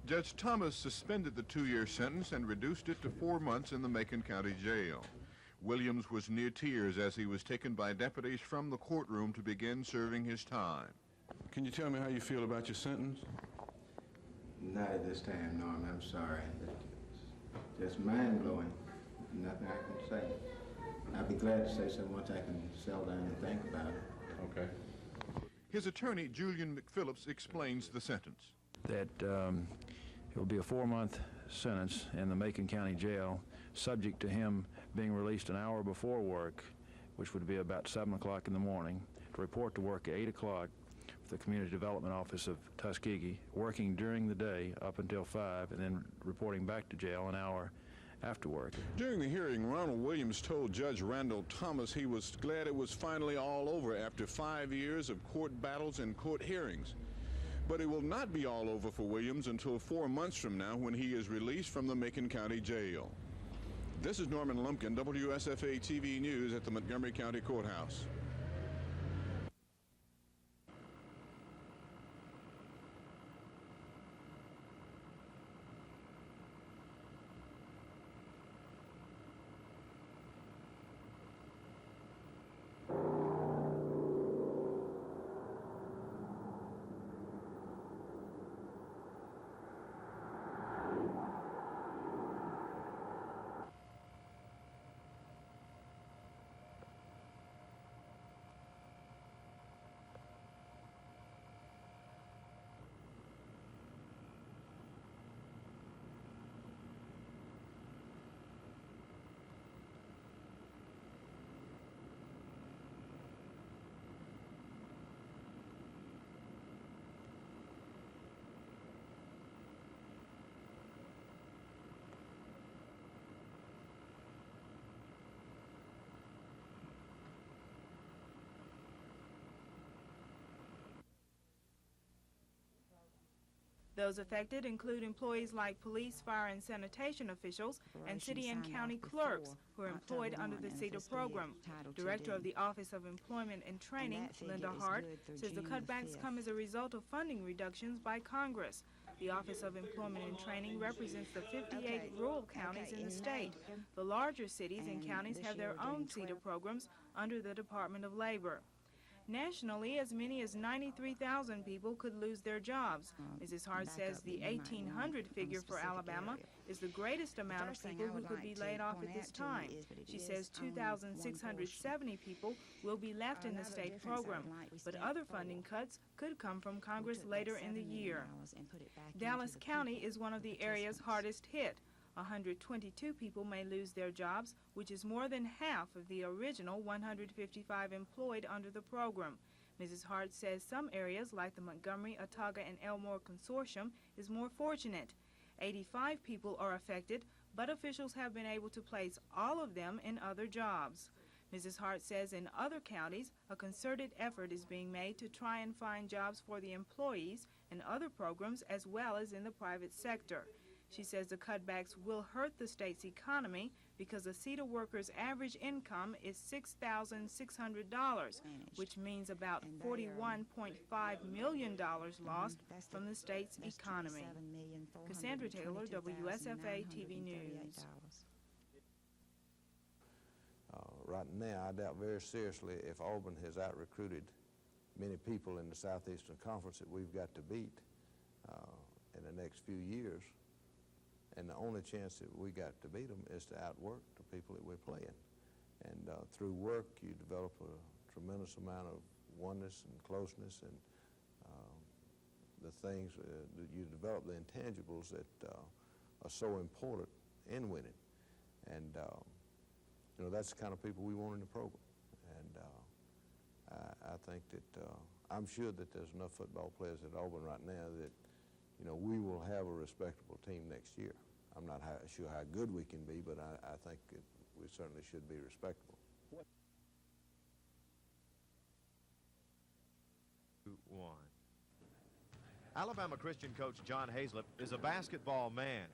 Judge Thomas suspended the 2-year sentence and reduced it to 4 months in the Macon County Jail. Williams was near tears as he was taken by deputies from the courtroom to begin serving his time. Can you tell me how you feel about your sentence? Not at this time, Norm. I'm sorry. It's just mind-blowing. Nothing I can say. I'd be glad to say so once I can settle down and think about it. Okay. His attorney, Julian McPhillips, explains the sentence. That it will be a 4-month sentence in the Macon County Jail, subject to him being released an hour before work, which would be about 7 o'clock in the morning, to report to work at 8 o'clock for the Community Development Office of Tuskegee, working during the day up until 5, and then reporting back to jail an hour after work. During the hearing, Ronald Williams told Judge Randall Thomas he was glad it was finally all over after 5 years of court battles and court hearings. But it will not be all over for Williams until 4 months from now when he is released from the Macon County Jail. This is Norman Lumpkin, WSFA TV News at the Montgomery County Courthouse. Those affected include employees like police, fire, and sanitation officials, and city and county clerks who are employed under the CETA program. Director of the Office of Employment and Training, Linda Hart, says the cutbacks come as a result of funding reductions by Congress. The Office of Employment and Training represents the 58 rural counties in the state. The larger cities and counties have their own CETA programs under the Department of Labor. Nationally, as many as 93,000 people could lose their jobs. Mrs. Hart says the 1,800 figure for Alabama is the greatest amount of people who could be laid off at this time. She says 2,670 people will be left in the state program, but other funding cuts could come from Congress later in the year. Dallas County is one of the areas hardest hit. 122 people may lose their jobs, which is more than half of the original 155 employed under the program. Mrs. Hart says some areas, like the Montgomery, Autauga, and Elmore Consortium, is more fortunate. 85 people are affected, but officials have been able to place all of them in other jobs. Mrs. Hart says in other counties, a concerted effort is being made to try and find jobs for the employees in other programs as well as in the private sector. She says the cutbacks will hurt the state's economy because a CETA worker's average income is $6,600, which means about $41.5 million lost from the state's economy. Cassandra Taylor, WSFA TV News. Right now, I doubt very seriously if Auburn has out-recruited many people in the Southeastern Conference that we've got to beat in the next few years. And the only chance that we got to beat them is to outwork the people that we're playing. And through work, you develop a tremendous amount of oneness and closeness, and the things that you develop, the intangibles that are so important in winning. And you know, that's the kind of people we want in the program. And I think that I'm sure that there's enough football players at Auburn right now that, you know, we will have a respectable team next year. I'm not sure how good we can be, but I think we certainly should be respectable. Alabama Christian coach John Hazlip is a basketball man.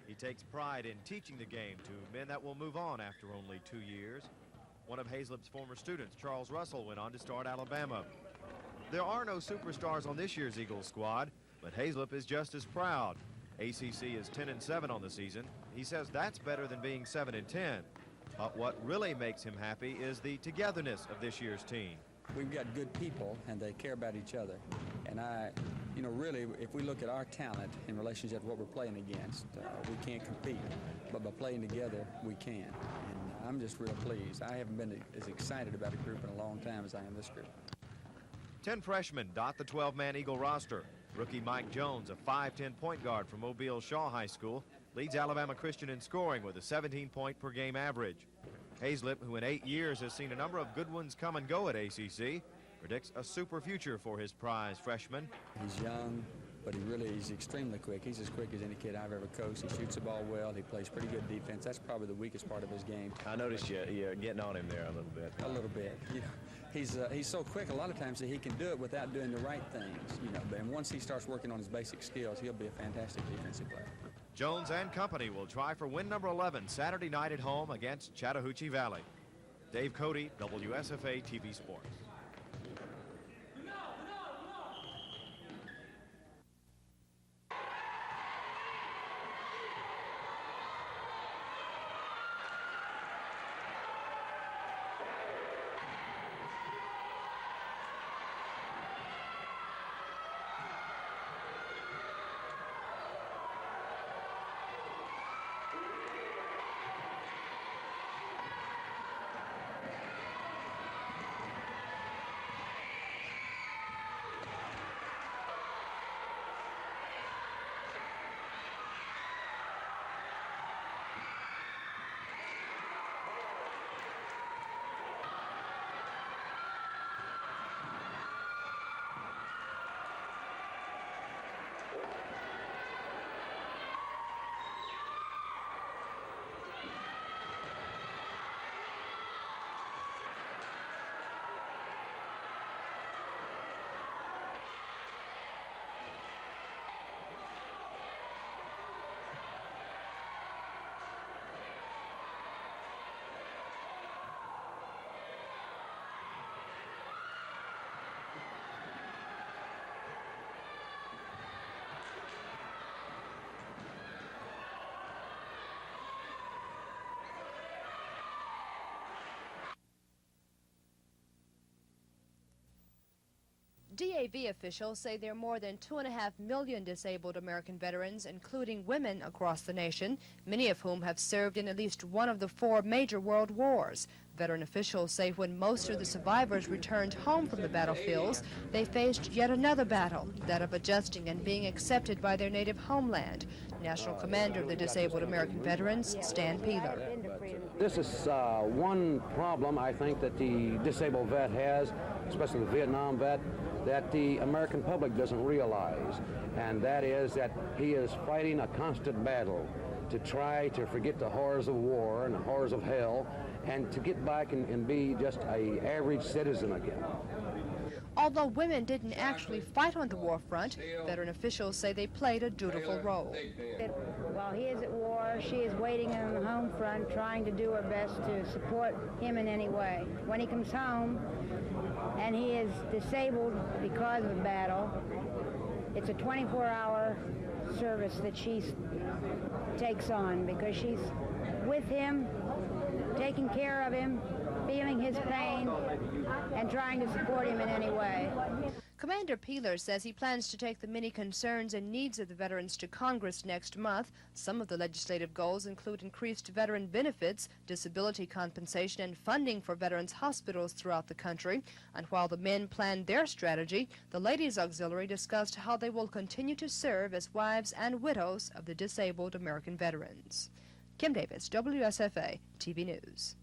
He takes pride in teaching the game to men that will move on after only 2 years. One of Hazlip's former students, Charles Russell, went on to start Alabama. There are no superstars on this year's Eagles squad, but Hazlip is just as proud. ACC is 10-7 on the season. He says that's better than being 7-10. But what really makes him happy is the togetherness of this year's team. We've got good people, and they care about each other. And really, if we look at our talent in relationship to what we're playing against, we can't compete. But by playing together, we can. And I'm just real pleased. I haven't been as excited about a group in a long time as I am this group. 10 freshmen dot the 12-man Eagle roster. Rookie Mike Jones, a 5'10" point guard from Mobile Shaw High School, leads Alabama Christian in scoring with a 17-point-per-game average. Hazlip, who in 8 years has seen a number of good ones come and go at ACC, predicts a super future for his prize freshman. He's young, but he's extremely quick. He's as quick as any kid I've ever coached. He shoots the ball well. He plays pretty good defense. That's probably the weakest part of his game. I noticed you're getting on him there a little bit. A little bit. He's so quick a lot of times that he can do it without doing the right things. And once he starts working on his basic skills, he'll be a fantastic defensive player. Jones and company will try for win number 11 Saturday night at home against Chattahoochee Valley. Dave Cody, WSFA TV Sports. DAV officials say there are more than 2.5 million disabled American veterans, including women across the nation, many of whom have served in at least one of the 4 major world wars. Veteran officials say when most of the survivors returned home from the battlefields, they faced yet another battle, that of adjusting and being accepted by their native homeland. National Commander of the Disabled American Veterans, Stan Peeler. This is one problem I think that the disabled vet has, especially the Vietnam vet, that the American public doesn't realize, and that is that he is fighting a constant battle to try to forget the horrors of war and the horrors of hell and to get back and be just an average citizen again. Although women didn't actually fight on the war front, veteran officials say they played a dutiful role. While he is at war, she is waiting on the home front, trying to do her best to support him in any way. When he comes home and he is disabled because of a battle, it's a 24-hour service that she takes on because she's with him, taking care of him, feeling his pain, and trying to support him in any way. Commander Peeler says he plans to take the many concerns and needs of the veterans to Congress next month. Some of the legislative goals include increased veteran benefits, disability compensation, and funding for veterans' hospitals throughout the country. And while the men planned their strategy, the Ladies' Auxiliary discussed how they will continue to serve as wives and widows of the disabled American veterans. Kim Davis, WSFA TV News.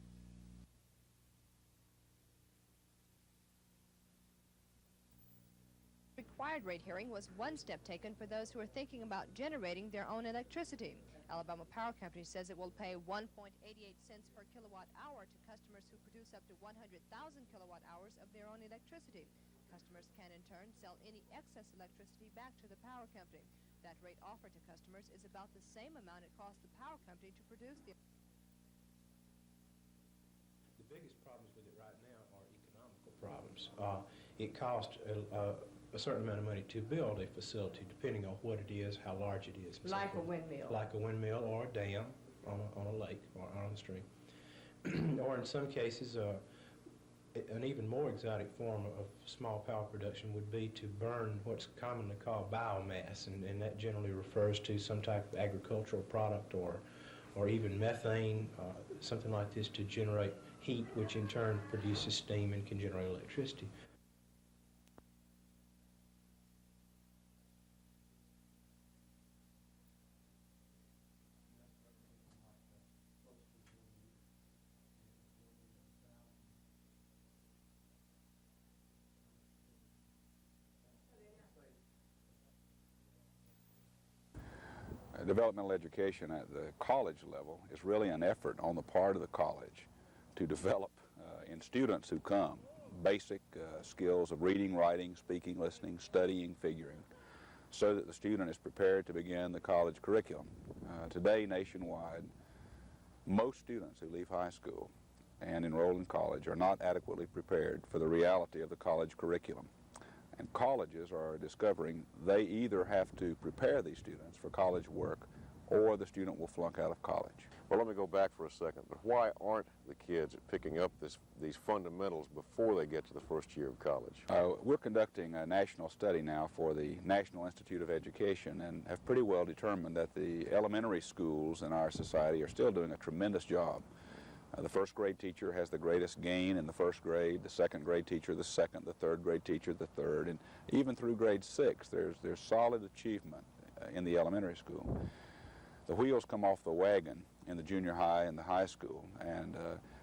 Required rate hearing was one step taken for those who are thinking about generating their own electricity. Alabama Power Company says it will pay 1.88 cents per kilowatt hour to customers who produce up to 100,000 kilowatt hours of their own electricity. Customers can in turn sell any excess electricity back to the power company. That rate offered to customers is about the same amount it costs the power company to produce the... The biggest problems with it right now are economical problems. It costs a certain amount of money to build a facility, depending on what it is, how large it is. Like a windmill. Like a windmill or a dam on a lake or on a stream. Or in some cases, an even more exotic form of small power production would be to burn what's commonly called biomass, and that generally refers to some type of agricultural product or even methane, something like this, to generate heat, which in turn produces steam and can generate electricity. Developmental education at the college level is really an effort on the part of the college to develop in students who come basic skills of reading, writing, speaking, listening, studying, figuring, so that the student is prepared to begin the college curriculum. Today, nationwide, most students who leave high school and enroll in college are not adequately prepared for the reality of the college curriculum. And colleges are discovering they either have to prepare these students for college work or the student will flunk out of college. Well, let me go back for a second. But why aren't the kids picking up these fundamentals before they get to the first year of college? We're conducting a national study now for the National Institute of Education and have pretty well determined that the elementary schools in our society are still doing a tremendous job. The first grade teacher has the greatest gain in the first grade, the second grade teacher the second, the third grade teacher the third, and even through grade 6 there's solid achievement in the elementary school. The wheels come off the wagon in the junior high and the high school, and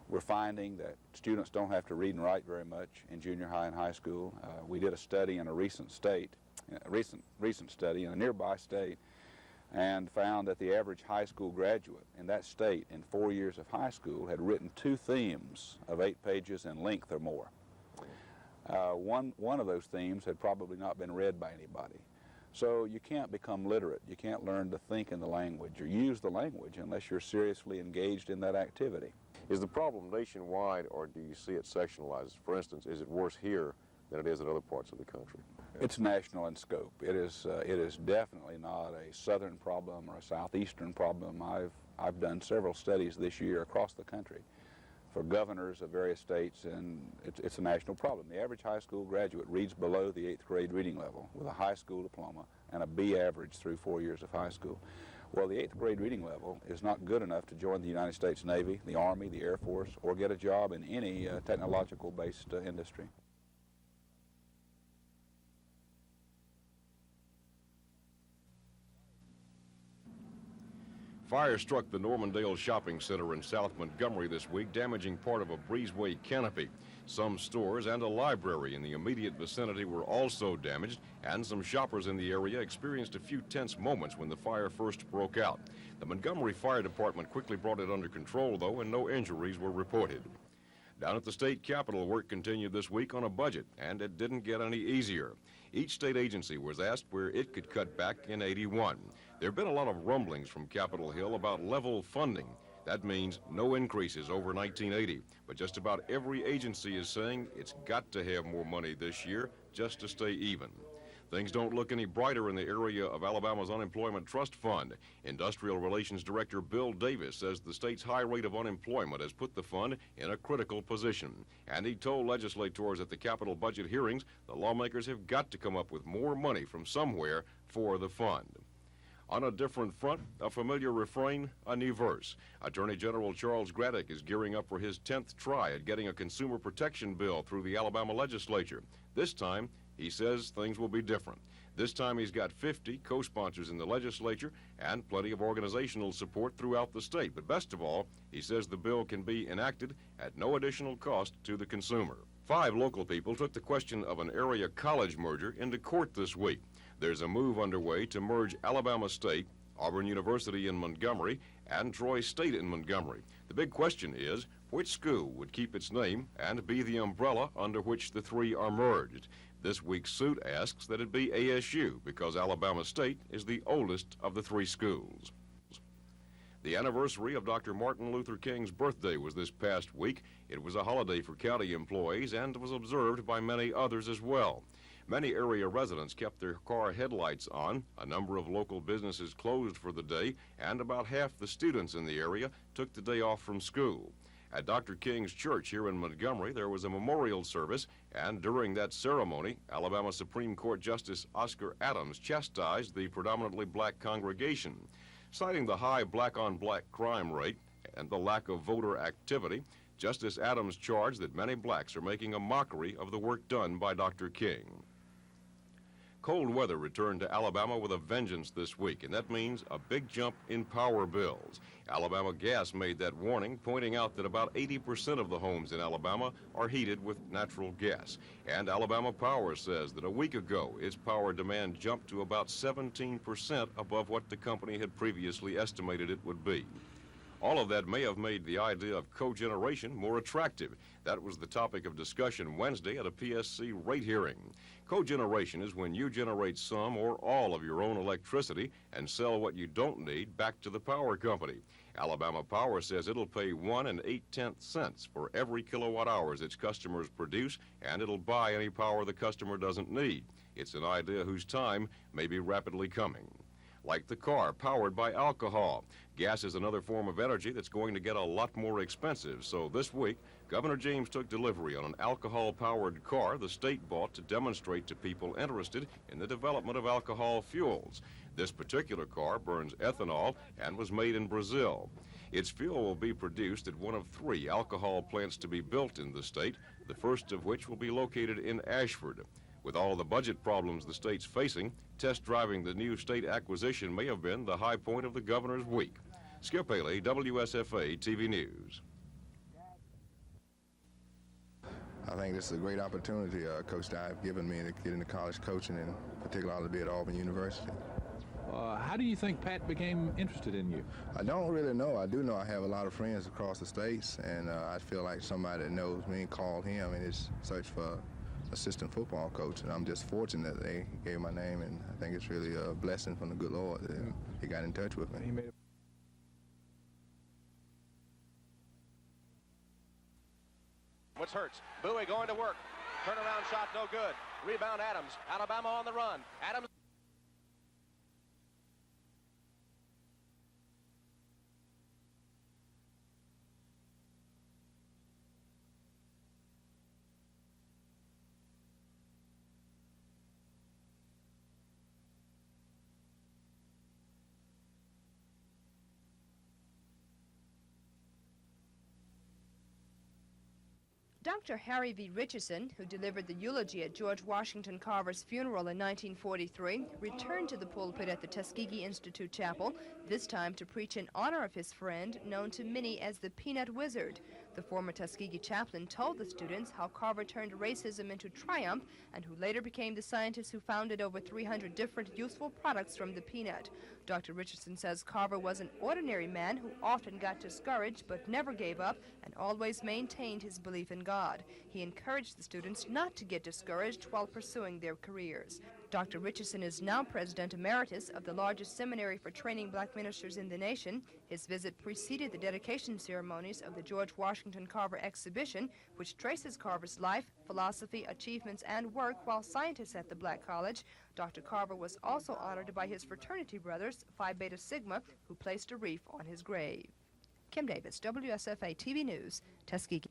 we're finding that students don't have to read and write very much in junior high and high school. We did a study in a recent study in a nearby state, and found that the average high school graduate in that state in 4 years of high school had written 2 themes of 8 pages in length or more. One of those themes had probably not been read by anybody. So you can't become literate. You can't learn to think in the language or use the language unless you're seriously engaged in that activity. Is the problem nationwide, or do you see it sectionalized? For instance, is it worse here than it is in other parts of the country? It's national in scope. It is definitely not a southern problem or a southeastern problem. I've done several studies this year across the country for governors of various states, and it's a national problem. The average high school graduate reads below the 8th grade reading level with a high school diploma and a B average through 4 years of high school. Well, the 8th grade reading level is not good enough to join the United States Navy, the Army, the Air Force, or get a job in any technological-based industry. Fire struck the Normandale Shopping Center in South Montgomery this week, damaging part of a breezeway canopy. Some stores and a library in the immediate vicinity were also damaged, and some shoppers in the area experienced a few tense moments when the fire first broke out. The Montgomery Fire Department quickly brought it under control, though, and no injuries were reported. Down at the state capitol, work continued this week on a budget, and it didn't get any easier. Each state agency was asked where it could cut back in '81. There have been a lot of rumblings from Capitol Hill about level funding. That means no increases over 1980. But just about every agency is saying it's got to have more money this year just to stay even. Things don't look any brighter in the area of Alabama's Unemployment Trust Fund. Industrial Relations Director Bill Davis says the state's high rate of unemployment has put the fund in a critical position. And he told legislators at the Capitol budget hearings the lawmakers have got to come up with more money from somewhere for the fund. On a different front, a familiar refrain, a new verse. Attorney General Charles Graddick is gearing up for his 10th try at getting a consumer protection bill through the Alabama legislature. This time, he says things will be different. This time he's got 50 co-sponsors in the legislature and plenty of organizational support throughout the state. But best of all, he says the bill can be enacted at no additional cost to the consumer. 5 local people took the question of an area college merger into court this week. There's a move underway to merge Alabama State, Auburn University in Montgomery, and Troy State in Montgomery. The big question is, which school would keep its name and be the umbrella under which the 3 are merged? This week's suit asks that it be ASU because Alabama State is the oldest of the 3 schools. The anniversary of Dr. Martin Luther King's birthday was this past week. It was a holiday for county employees and was observed by many others as well. Many area residents kept their car headlights on, a number of local businesses closed for the day, and about half the students in the area took the day off from school. At Dr. King's Church here in Montgomery, there was a memorial service, and during that ceremony, Alabama Supreme Court Justice Oscar Adams chastised the predominantly black congregation. Citing the high black-on-black crime rate and the lack of voter activity, Justice Adams charged that many blacks are making a mockery of the work done by Dr. King. Cold weather returned to Alabama with a vengeance this week, and that means a big jump in power bills. Alabama Gas made that warning, pointing out that about 80% of the homes in Alabama are heated with natural gas. And Alabama Power says that a week ago, its power demand jumped to about 17% above what the company had previously estimated it would be. All of that may have made the idea of cogeneration more attractive. That was the topic of discussion Wednesday at a PSC rate hearing. Cogeneration is when you generate some or all of your own electricity and sell what you don't need back to the power company. Alabama Power says it'll pay 1 8/10 cents for every kilowatt hours its customers produce, and it'll buy any power the customer doesn't need. It's an idea whose time may be rapidly coming. Like the car powered by alcohol. Gas is another form of energy that's going to get a lot more expensive. So this week, Governor James took delivery on an alcohol-powered car the state bought to demonstrate to people interested in the development of alcohol fuels. This particular car burns ethanol and was made in Brazil. Its fuel will be produced at one of 3 alcohol plants to be built in the state, the first of which will be located in Ashford. With all the budget problems the state's facing, test driving the new state acquisition may have been the high point of the governor's week. Skip Haley, WSFA TV News. I think this is a great opportunity Coach Dye have given me to get into college coaching, and particularly to be at Auburn University. How do you think Pat became interested in you? I don't really know. I do know I have a lot of friends across the states, and I feel like somebody that knows me called him in his search for assistant football coach, and I'm just fortunate that they gave my name, and I think it's really a blessing from the good Lord that he got in touch with me. What's Hurts? Bowie going to work. Turnaround shot, no good. Rebound Adams. Alabama on the run. Adams. Dr. Harry V. Richardson, who delivered the eulogy at George Washington Carver's funeral in 1943, returned to the pulpit at the Tuskegee Institute Chapel, this time to preach in honor of his friend, known to many as the Peanut Wizard. The former Tuskegee chaplain told the students how Carver turned racism into triumph and who later became the scientist who founded over 300 different useful products from the peanut. Dr. Richardson says Carver was an ordinary man who often got discouraged but never gave up and always maintained his belief in God. He encouraged the students not to get discouraged while pursuing their careers. Dr. Richardson is now President Emeritus of the largest seminary for training black ministers in the nation. His visit preceded the dedication ceremonies of the George Washington Carver exhibition, which traces Carver's life, philosophy, achievements, and work while scientists at the Black College. Dr. Carver was also honored by his fraternity brothers, Phi Beta Sigma, who placed a wreath on his grave. Kim Davis, WSFA TV News, Tuskegee.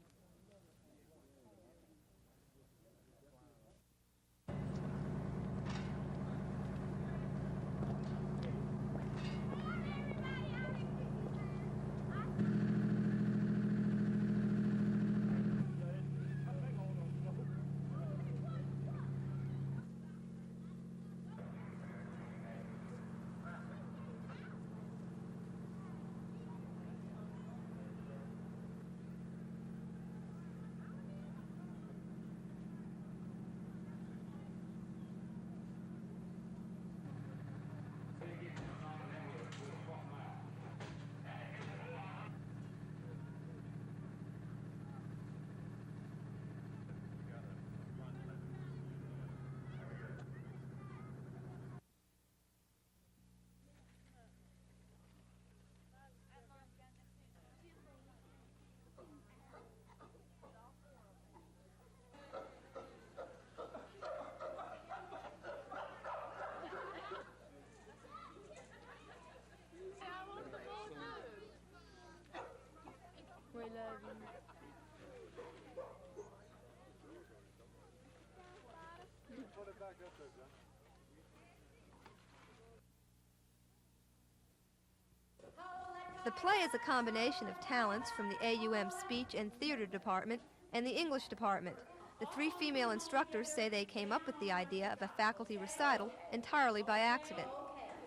The play is a combination of talents from the AUM Speech and Theater Department and the English Department. The 3 female instructors say they came up with the idea of a faculty recital entirely by accident.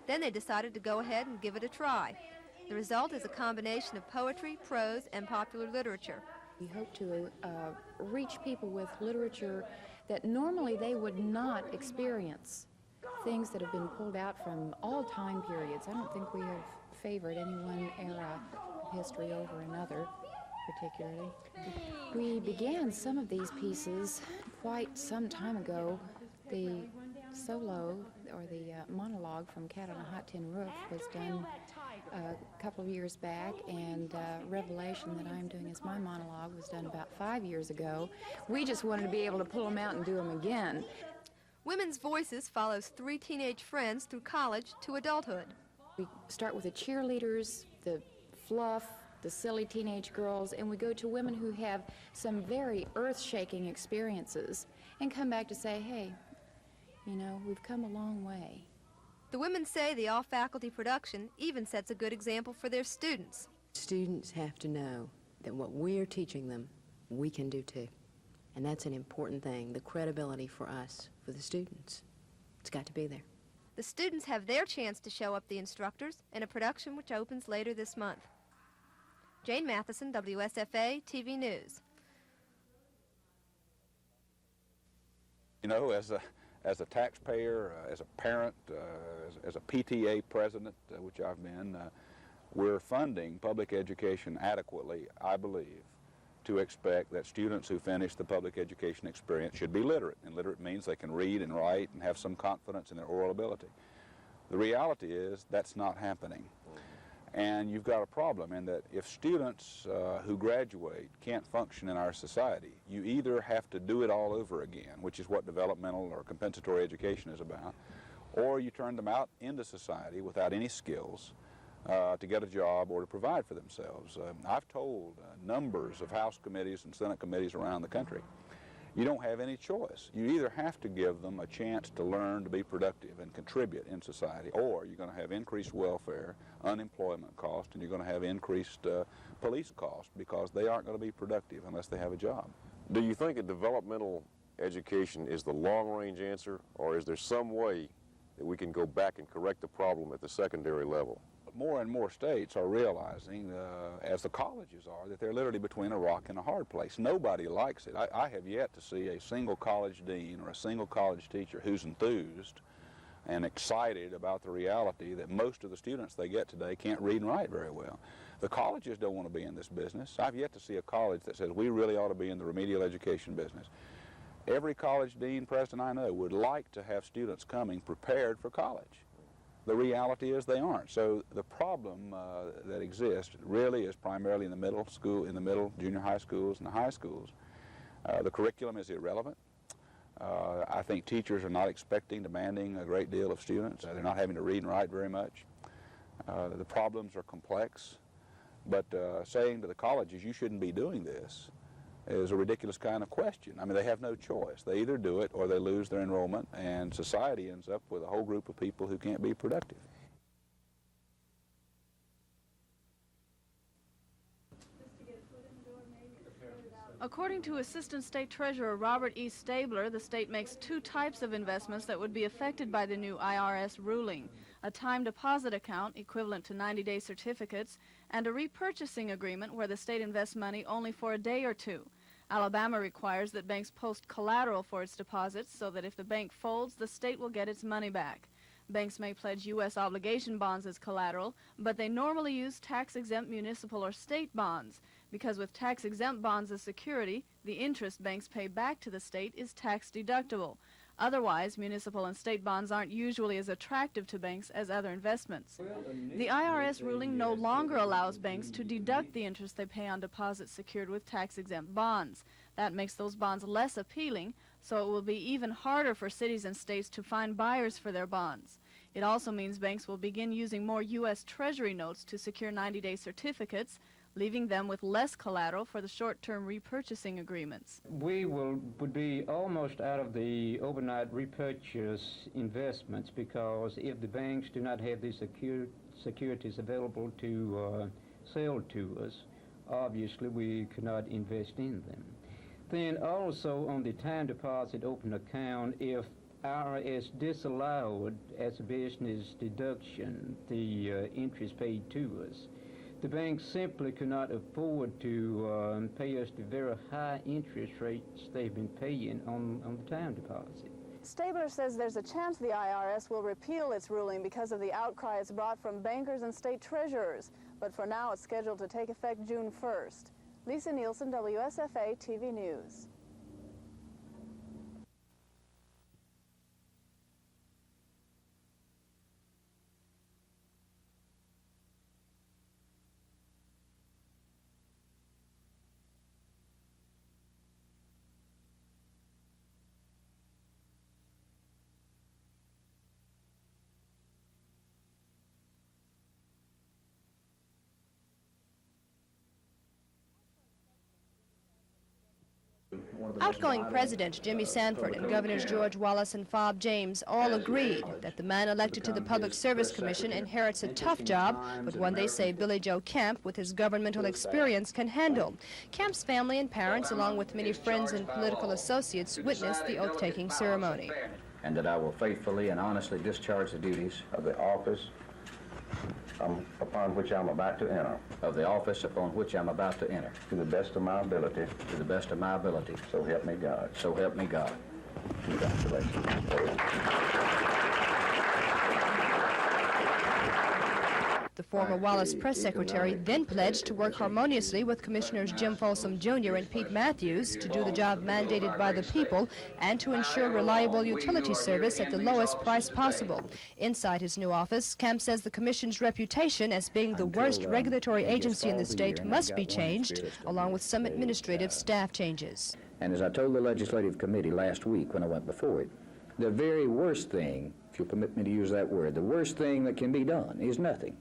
Then they decided to go ahead and give it a try. The result is a combination of poetry, prose, and popular literature. We hope to reach people with literature that normally they would not experience, things that have been pulled out from all time periods. I don't think we have favored any one era of history over another, particularly. We began some of these pieces quite some time ago. The solo, or the monologue from Cat on a Hot Tin Roof was done a couple of years back, and Revelation that I'm doing as my monologue was done about 5 years ago. We just wanted to be able to pull them out and do them again. Women's Voices follows 3 teenage friends through college to adulthood. We start with the cheerleaders, the fluff, the silly teenage girls, and we go to women who have some very earth-shaking experiences and come back to say, hey, you know, we've come a long way. The women say the all-faculty production even sets a good example for their students. Students have to know that what we're teaching them, we can do too. And that's an important thing, the credibility for us, for the students. It's got to be there. The students have their chance to show up the instructors in a production which opens later this month. Jane Matheson, WSFA TV News. You know, as a taxpayer, as a parent, as a PTA president, which I've been, we're funding public education adequately, I believe, to expect that students who finish the public education experience should be literate. And literate means they can read and write and have some confidence in their oral ability. The reality is that's not happening. And you've got a problem in that if students who graduate can't function in our society, you either have to do it all over again, which is what developmental or compensatory education is about, or you turn them out into society without any skills to get a job or to provide for themselves. I've told numbers of House committees and Senate committees around the country, you don't have any choice. You either have to give them a chance to learn to be productive and contribute in society, or you're going to have increased welfare, unemployment cost, and you're going to have increased police cost because they aren't going to be productive unless they have a job. Do you think a developmental education is the long-range answer, or is there some way that we can go back and correct the problem at the secondary level? More and more states are realizing, as the colleges are, that they're literally between a rock and a hard place. Nobody likes it. I have yet to see a single college dean or a single college teacher who's enthused and excited about the reality that most of the students they get today can't read and write very well. The colleges don't want to be in this business. I've yet to see a college that says we really ought to be in the remedial education business. Every college dean, president I know would like to have students coming prepared for college. The reality is they aren't. So the problem that exists really is primarily in the middle school, in the middle junior high schools and the high schools. The curriculum is irrelevant. I think teachers are not demanding a great deal of students. They're not having to read and write very much. The problems are complex. But saying to the colleges, you shouldn't be doing this, is a ridiculous kind of question. I mean, they have no choice. They either do it or they lose their enrollment, and society ends up with a whole group of people who can't be productive. According to Assistant State Treasurer Robert E. Stabler, the state makes 2 types of investments that would be affected by the new IRS ruling: a time deposit account equivalent to 90-day certificates, and a repurchasing agreement where the state invests money only for a day or 2. Alabama requires that banks post collateral for its deposits so that if the bank folds, the state will get its money back. Banks may pledge U.S. obligation bonds as collateral, but they normally use tax-exempt municipal or state bonds, because with tax-exempt bonds as security, the interest banks pay back to the state is tax-deductible. Otherwise, municipal and state bonds aren't usually as attractive to banks as other investments. The IRS ruling no longer allows banks to deduct the interest they pay on deposits secured with tax-exempt bonds. That makes those bonds less appealing, so it will be even harder for cities and states to find buyers for their bonds. It also means banks will begin using more U.S. Treasury notes to secure 90-day certificates, leaving them with less collateral for the short-term repurchasing agreements. We would be almost out of the overnight repurchase investments, because if the banks do not have these securities available to sell to us, obviously we could not invest in them. Then also on the time deposit open account, if IRS disallowed as a business deduction the interest paid to us, the banks simply could not afford to pay us the very high interest rates they've been paying on the time deposit. Stabler says there's a chance the IRS will repeal its ruling because of the outcry it's brought from bankers and state treasurers. But for now, it's scheduled to take effect June 1st. Lisa Nielsen, WSFA TV News. Outgoing President Jimmy Sanford and Governors George Wallace and Fob James all agreed that the man elected to the Public Service Commission inherits a tough job, but one they say Billy Joe Kemp, with his governmental experience, can handle. Kemp's family and parents, along with many friends and political associates, witnessed the oath-taking ceremony. And that I will faithfully and honestly discharge the duties of the office upon which I'm about to enter. Of the office upon which I'm about to enter. To the best of my ability. To the best of my ability. So help me God. So help me God. Congratulations. The former Wallace press secretary then pledged to work harmoniously with Commissioners Jim Folsom Jr. and Pete Matthews to do the job mandated by the people and to ensure reliable utility service at the lowest price possible. Inside his new office, Kemp says the Commission's reputation as being the worst regulatory agency in the state must be changed, along with some administrative staff changes. And as I told the Legislative Committee last week when I went before it, the very worst thing, if you'll permit me to use that word, the worst thing that can be done is nothing.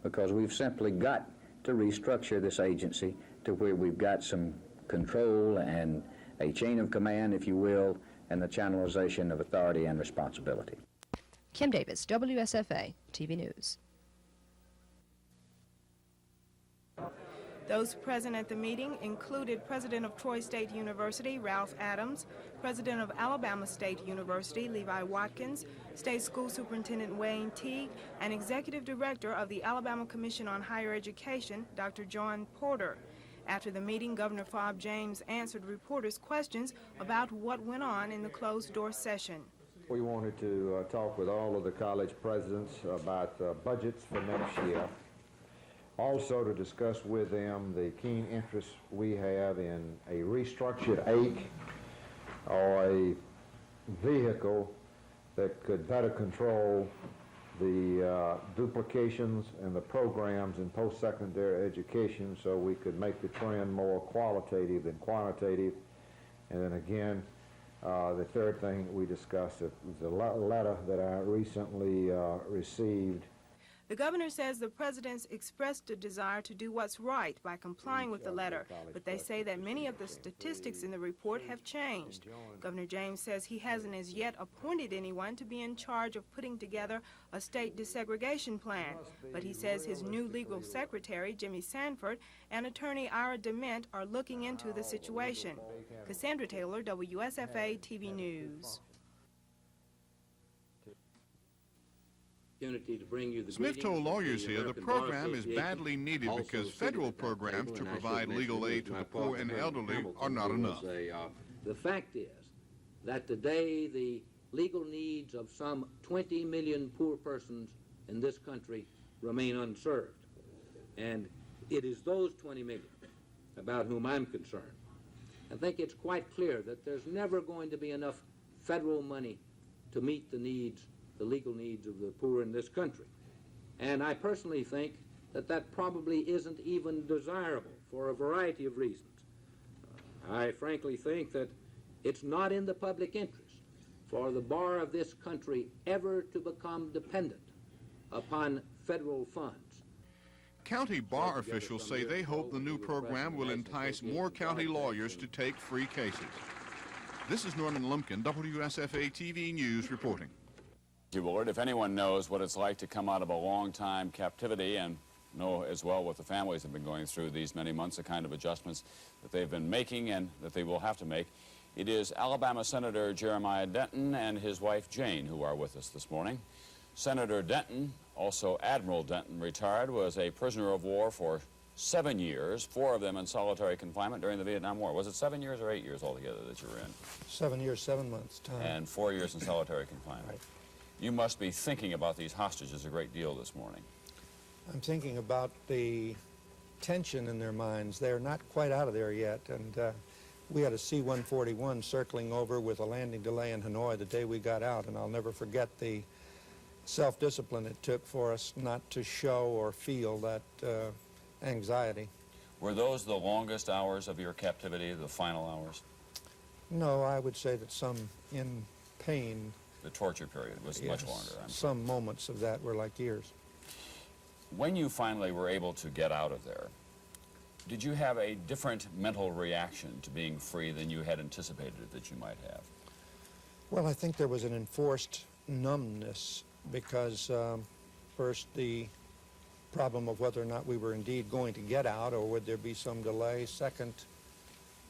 Because we've simply got to restructure this agency to where we've got some control and a chain of command, if you will, and the channelization of authority and responsibility. Kim Davis, WSFA TV News. Those present at the meeting included President of Troy State University, Ralph Adams, President of Alabama State University, Levi Watkins, State School Superintendent Wayne Teague, and Executive Director of the Alabama Commission on Higher Education, Dr. John Porter. After the meeting, Governor Fob James answered reporters' questions about what went on in the closed-door session. We wanted to talk with all of the college presidents about budgets for next year. Also to discuss with them the keen interest we have in a restructured AIC or a vehicle that could better control the duplications in the programs in post-secondary education so we could make the trend more qualitative than quantitative. And then again, the third thing we discussed was the letter that I recently received. The governor says the presidents expressed a desire to do what's right by complying with the letter, but they say that many of the statistics in the report have changed. Governor James says he hasn't as yet appointed anyone to be in charge of putting together a state desegregation plan, but he says his new legal secretary, Jimmy Sanford, and attorney Ira DeMint are looking into the situation. Cassandra Taylor, WSFA TV News. To bring you the Smith told lawyers here the program is badly needed because federal programs to provide legal aid to the poor and elderly are not enough. The fact is that today the legal needs of some 20 million poor persons in this country remain unserved. And it is those 20 million about whom I'm concerned. I think it's quite clear that there's never going to be enough federal money to meet the needs, the legal needs of the poor in this country. And I personally think that that probably isn't even desirable for a variety of reasons. I frankly think that it's not in the public interest for the bar of this country ever to become dependent upon federal funds. County bar officials say they hope the new program will entice more county lawyers to take free cases. This is Norman Lumpkin, WSFA TV News reporting. Thank you, Willard. If anyone knows what it's like to come out of a long-time captivity and know as well what the families have been going through these many months, the kind of adjustments that they've been making and that they will have to make, it is Alabama Senator Jeremiah Denton and his wife Jane who are with us this morning. Senator Denton, also Admiral Denton, retired, was a prisoner of war for 7 years, 4 of them in solitary confinement during the Vietnam War. Was it 7 years or 8 years altogether that you were in? 7 years, 7 months, Tom. And 4 years in solitary confinement. Right. You must be thinking about these hostages a great deal this morning. I'm thinking about the tension in their minds. They're not quite out of there yet, and we had a C-141 circling over with a landing delay in Hanoi the day we got out, and I'll never forget the self-discipline it took for us not to show or feel that anxiety. Were those the longest hours of your captivity, the final hours? No, I would say that some in pain. The torture period was much longer. Some moments of that were like years. When you finally were able to get out of there, did you have a different mental reaction to being free than you had anticipated that you might have? Well, I think there was an enforced numbness because first the problem of whether or not we were indeed going to get out or would there be some delay. Second,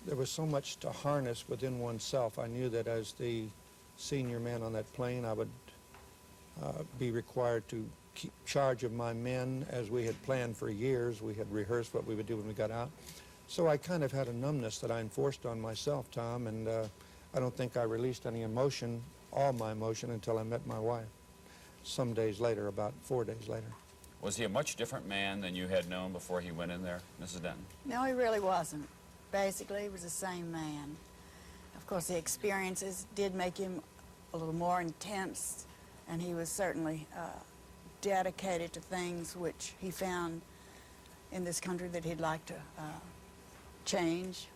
there was so much to harness within oneself. I knew that as the senior man on that plane, I would be required to keep charge of my men as we had planned for years. We had rehearsed what we would do when we got out. So I kind of had a numbness that I enforced on myself, Tom, and I don't think I released any emotion, all my emotion, until I met my wife some days later, about 4 days later. Was he a much different man than you had known before he went in there, Mrs. Denton? No, he really wasn't. Basically, he was the same man. Of course, the experiences did make him a little more intense, and he was certainly dedicated to things which he found in this country that he'd like to change.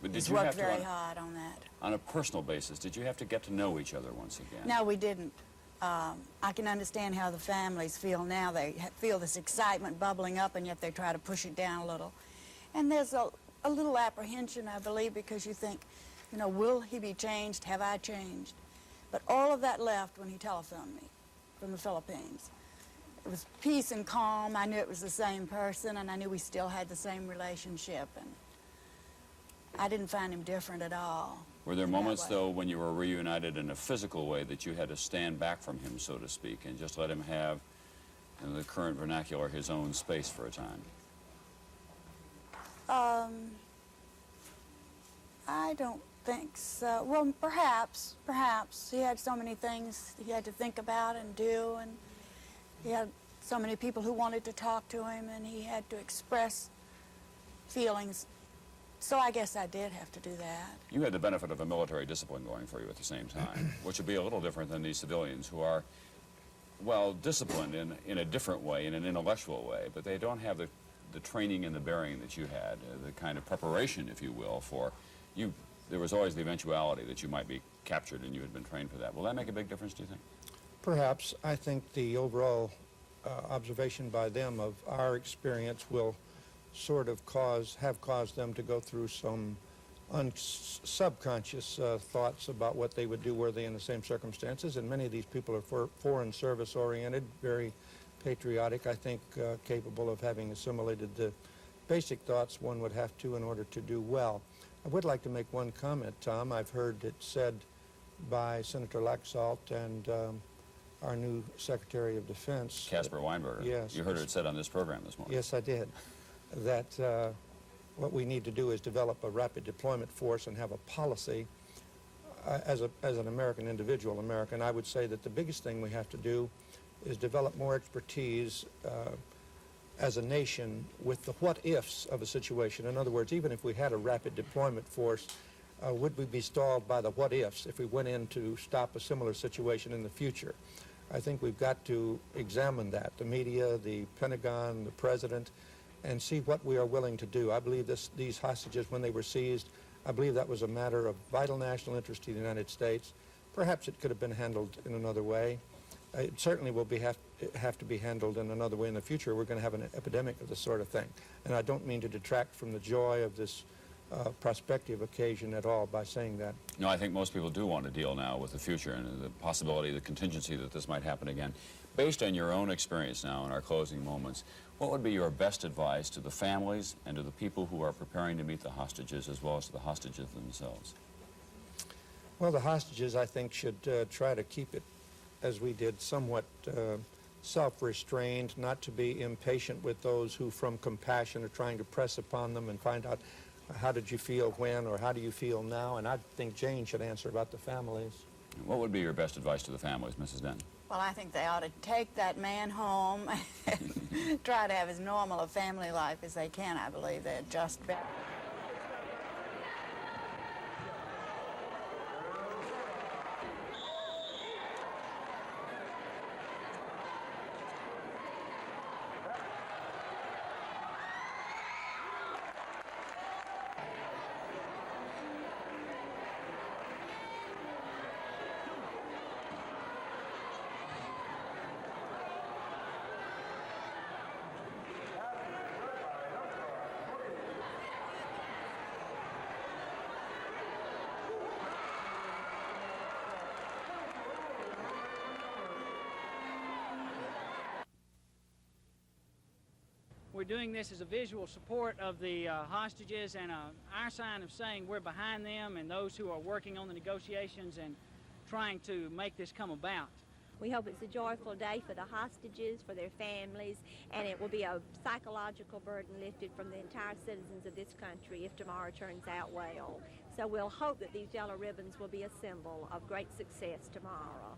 But did He's you worked have to, very hard on that. on a personal basis, did you have to get to know each other once again? No, we didn't. I can understand how the families feel now. They feel this excitement bubbling up, and yet they try to push it down a little. And there's a little apprehension, I believe, because you think, you know, will he be changed? Have I changed? But all of that left when he telephoned me from the Philippines. It was peace and calm. I knew it was the same person, and I knew we still had the same relationship. And I didn't find him different at all. Were there moments, though, when you were reunited in a physical way that you had to stand back from him, so to speak, and just let him have, in the current vernacular, his own space for a time? I don't think so. Well, perhaps. He had so many things he had to think about and do, and he had so many people who wanted to talk to him, and he had to express feelings. So I guess I did have to do that. You had the benefit of a military discipline going for you at the same time, which would be a little different than these civilians who are, well, disciplined in a different way, in an intellectual way, but they don't have the training and the bearing that you had, the kind of preparation, if you will, for you. There was always the eventuality that you might be captured, and you had been trained for that. Will that make a big difference, do you think? Perhaps. I think the overall observation by them of our experience will sort of have caused them to go through some subconscious thoughts about what they would do were they in the same circumstances. And many of these people are foreign service oriented, very patriotic, I think, capable of having assimilated the basic thoughts one would have to in order to do well. I would like to make one comment, Tom. I've heard it said by Senator Laxalt and our new Secretary of Defense. Caspar Weinberger. Yes. You heard it said on this program this morning. Yes, I did. That what we need to do is develop a rapid deployment force and have a policy as an American, individual American. I would say that the biggest thing we have to do is develop more expertise as a nation with the what-ifs of a situation. In other words, even if we had a rapid deployment force, would we be stalled by the what-ifs if we went in to stop a similar situation in the future? I think we've got to examine that, the media, the Pentagon, the President, and see what we are willing to do. I believe these hostages, when they were seized, I believe that was a matter of vital national interest to the United States. Perhaps it could have been handled in another way. it certainly will have to be handled in another way in the future. We're going to have an epidemic of this sort of thing. And I don't mean to detract from the joy of this prospective occasion at all by saying that. No, I think most people do want to deal now with the future and the possibility, the contingency that this might happen again. Based on your own experience now in our closing moments, what would be your best advice to the families and to the people who are preparing to meet the hostages as well as to the hostages themselves? Well, the hostages, I think, should try to keep it, as we did, somewhat self-restrained, not to be impatient with those who, from compassion, are trying to press upon them and find out how did you feel when or how do you feel now. And I think Jane should answer about the families. What would be your best advice to the families, Mrs. Denton? Well, I think they ought to take that man home and try to have as normal a family life as they can. I believe they're just better. We're doing this as a visual support of the hostages and our sign of saying we're behind them and those who are working on the negotiations and trying to make this come about. We hope it's a joyful day for the hostages, for their families, and it will be a psychological burden lifted from the entire citizens of this country if tomorrow turns out well. So we'll hope that these yellow ribbons will be a symbol of great success tomorrow.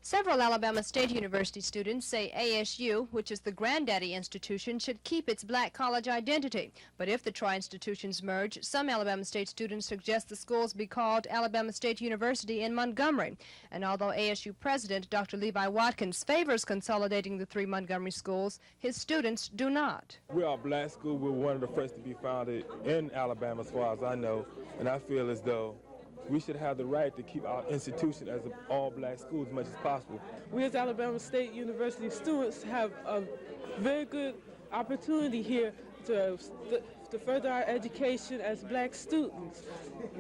Several Alabama State University students say ASU, which is the granddaddy institution, should keep its black college identity. But if the tri-institutions merge, some Alabama State students suggest the schools be called Alabama State University in Montgomery. And although ASU President Dr. Levi Watkins favors consolidating the three Montgomery schools, his students do not. We are a black school. We're one of the first to be founded in Alabama, as far as I know. And I feel as though we should have the right to keep our institution as an all-black school as much as possible. We as Alabama State University students have a very good opportunity here to further our education as black students.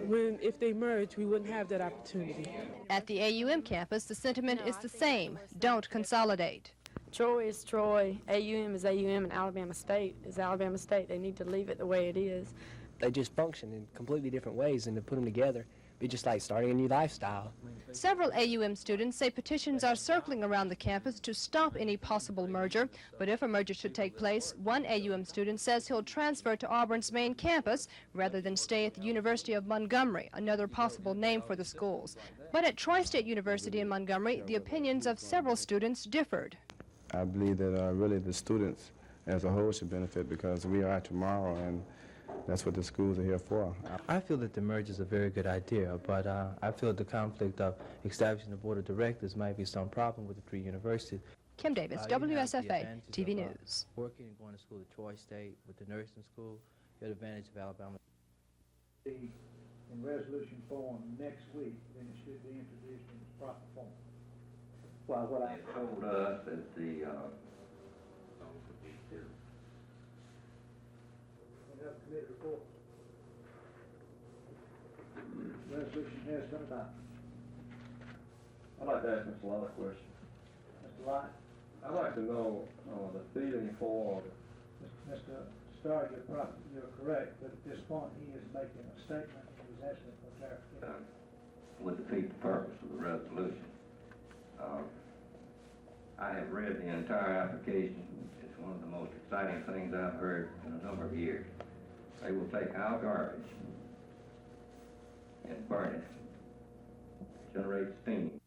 If they merge, we wouldn't have that opportunity. At the AUM campus, the sentiment is the same: don't consolidate. Troy is Troy, AUM is AUM, and Alabama State is Alabama State. They need to leave it the way it is. They just function in completely different ways, and to put them together, be just like starting a new lifestyle. Several AUM students say petitions are circling around the campus to stop any possible merger, but if a merger should take place, one AUM student says he'll transfer to Auburn's main campus rather than stay at the University of Montgomery, another possible name for the schools. But at Tri-State University in Montgomery, the opinions of several students differed. I believe that really the students as a whole should benefit because we are tomorrow, and that's what the schools are here for. I feel that the merger is a very good idea, but I feel the conflict of establishing the board of directors might be some problem with the three universities. Kim Davis, WSFA, TV News. Working and going to school at Troy State with the nursing school, you have the advantage of Alabama. In resolution form next week, then it should be introduced in its proper form. Well, what I told us that the committee report. Resolution has been adopted. I'd like to ask Mr. Lott a question. Mr. Lott? I'd like to know the feeling for... Mr. Starr, you're correct, but at this point he is making a statement and he's asking for clarification. Would defeat the purpose of the resolution. I have read the entire application. It's one of the most exciting things I've heard in a number of years. They will take our garbage and burn it, generate steam.